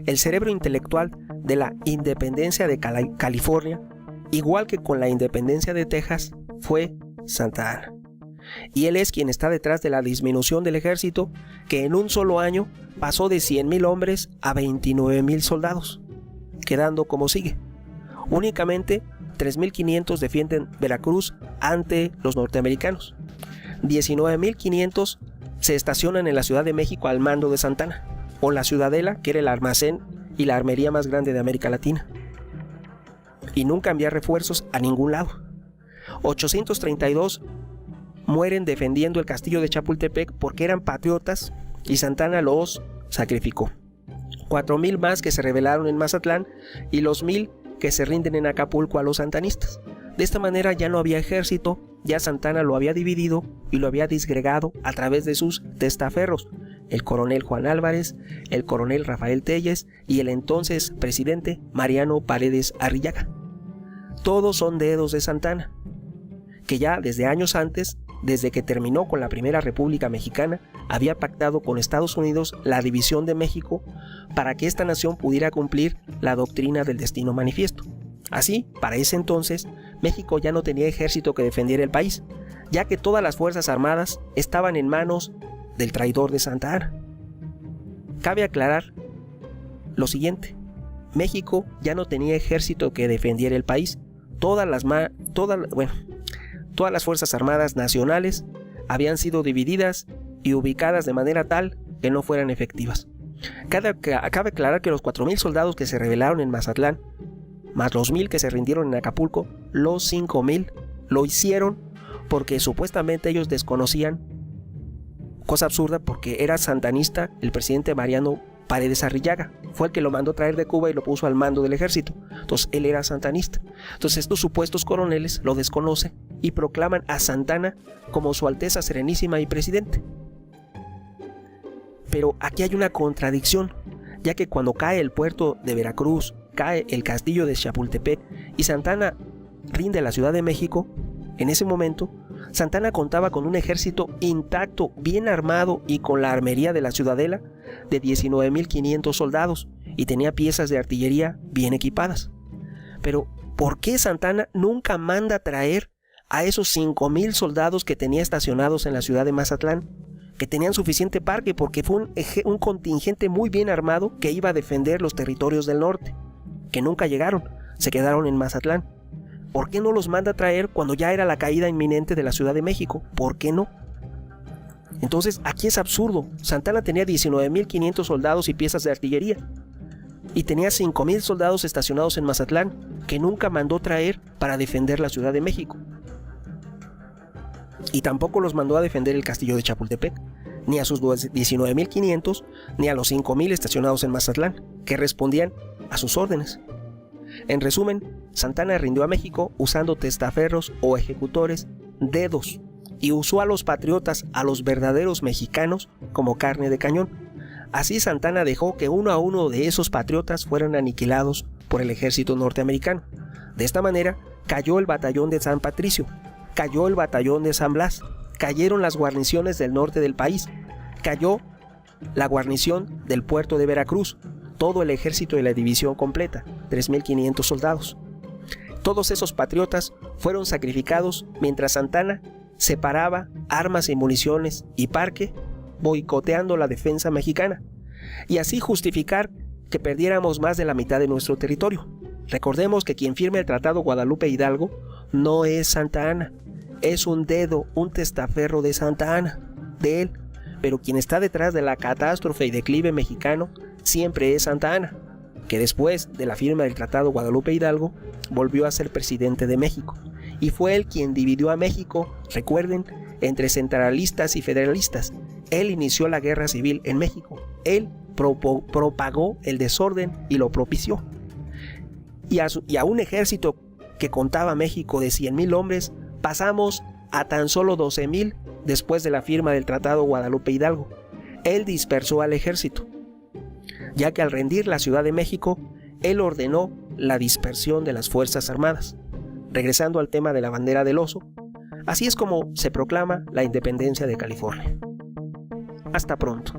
El cerebro intelectual de la independencia de California, igual que con la independencia de Texas, fue Santa Anna. Y él es quien está detrás de la disminución del ejército, que en un solo año pasó de 100,000 hombres a 29,000 soldados, quedando como sigue. Únicamente 3,500 defienden Veracruz ante los norteamericanos. 19,500 se estacionan en la Ciudad de México al mando de Santa Anna, o la Ciudadela, que era el almacén y la armería más grande de América Latina. Y nunca envía refuerzos a ningún lado. 832 mueren defendiendo el castillo de Chapultepec porque eran patriotas y Santa Anna los sacrificó. 4,000 más que se rebelaron en Mazatlán y los 1,000 que se rinden en Acapulco a los santanistas. De esta manera ya no había ejército, ya Santa Anna lo había dividido y lo había disgregado a través de sus testaferros, el coronel Juan Álvarez, el coronel Rafael Telles y el entonces presidente Mariano Paredes Arrillaga. Todos son dedos de Santa Anna, que ya desde años antes, desde que terminó con la Primera República Mexicana, había pactado con Estados Unidos la división de México para que esta nación pudiera cumplir la doctrina del destino manifiesto. Así, para ese entonces, México ya no tenía ejército que defendiera el país, ya que todas las fuerzas armadas estaban en manos del traidor de Santa Anna. Cabe aclarar lo siguiente: México ya no tenía ejército que defendiera el país. Todas las fuerzas armadas nacionales habían sido divididas y ubicadas de manera tal que no fueran efectivas. Cabe aclarar que los 4,000 soldados que se rebelaron en Mazatlán, más los 1,000 que se rindieron en Acapulco, los 5,000 lo hicieron porque supuestamente ellos desconocían, cosa absurda, porque era santanista el presidente Mariano Paredes Arrillaga, fue el que lo mandó traer de Cuba y lo puso al mando del ejército. Entonces él era santanista. Entonces estos supuestos coroneles lo desconocen y proclaman a Santa Anna como su Alteza Serenísima y presidente. Pero aquí hay una contradicción, ya que cuando cae el puerto de Veracruz, cae el castillo de Chapultepec y Santa Anna rinde la Ciudad de México, en ese momento Santa Anna contaba con un ejército intacto, bien armado y con la armería de la Ciudadela de 19,500 soldados y tenía piezas de artillería bien equipadas. Pero ¿por qué Santa Anna nunca manda traer a esos 5,000 soldados que tenía estacionados en la ciudad de Mazatlán, que tenían suficiente parque, porque fue un contingente muy bien armado que iba a defender los territorios del norte, que nunca llegaron, se quedaron en Mazatlán? ¿Por qué no los manda a traer cuando ya era la caída inminente de la Ciudad de México? ¿Por qué no? Entonces aquí es absurdo. Santa Anna tenía 19,500 soldados y piezas de artillería y tenía 5,000 soldados estacionados en Mazatlán que nunca mandó traer para defender la Ciudad de México. Y tampoco los mandó a defender el castillo de Chapultepec, ni a sus 19,500 ni a los 5,000 estacionados en Mazatlán, que respondían a sus órdenes. En resumen, Santa Anna rindió a México usando testaferros o ejecutores, dedos, y usó a los patriotas, a los verdaderos mexicanos, como carne de cañón. Así Santa Anna dejó que uno a uno de esos patriotas fueran aniquilados por el ejército norteamericano. De esta manera cayó el batallón de San Patricio, cayó el batallón de San Blas, cayeron las guarniciones del norte del país, cayó la guarnición del puerto de Veracruz, todo el ejército de la división completa, 3,500 soldados. Todos esos patriotas fueron sacrificados mientras Santa Anna separaba armas y municiones y parque, boicoteando la defensa mexicana, y así justificar que perdiéramos más de la mitad de nuestro territorio. Recordemos que quien firma el Tratado Guadalupe Hidalgo no es Santa Anna, es un dedo, un testaferro de Santa Anna, de él, pero quien está detrás de la catástrofe y declive mexicano siempre es Santa Anna, que después de la firma del Tratado Guadalupe Hidalgo volvió a ser presidente de México, y fue él quien dividió a México, recuerden, entre centralistas y federalistas. Él inició la guerra civil en México, él propagó el desorden y lo propició. Y a un ejército que contaba México de 100,000 hombres, pasamos a tan solo 12,000 después de la firma del Tratado Guadalupe Hidalgo. Él dispersó al ejército, ya que al rendir la Ciudad de México, él ordenó la dispersión de las Fuerzas Armadas. Regresando al tema de la bandera del oso, así es como se proclama la independencia de California. Hasta pronto.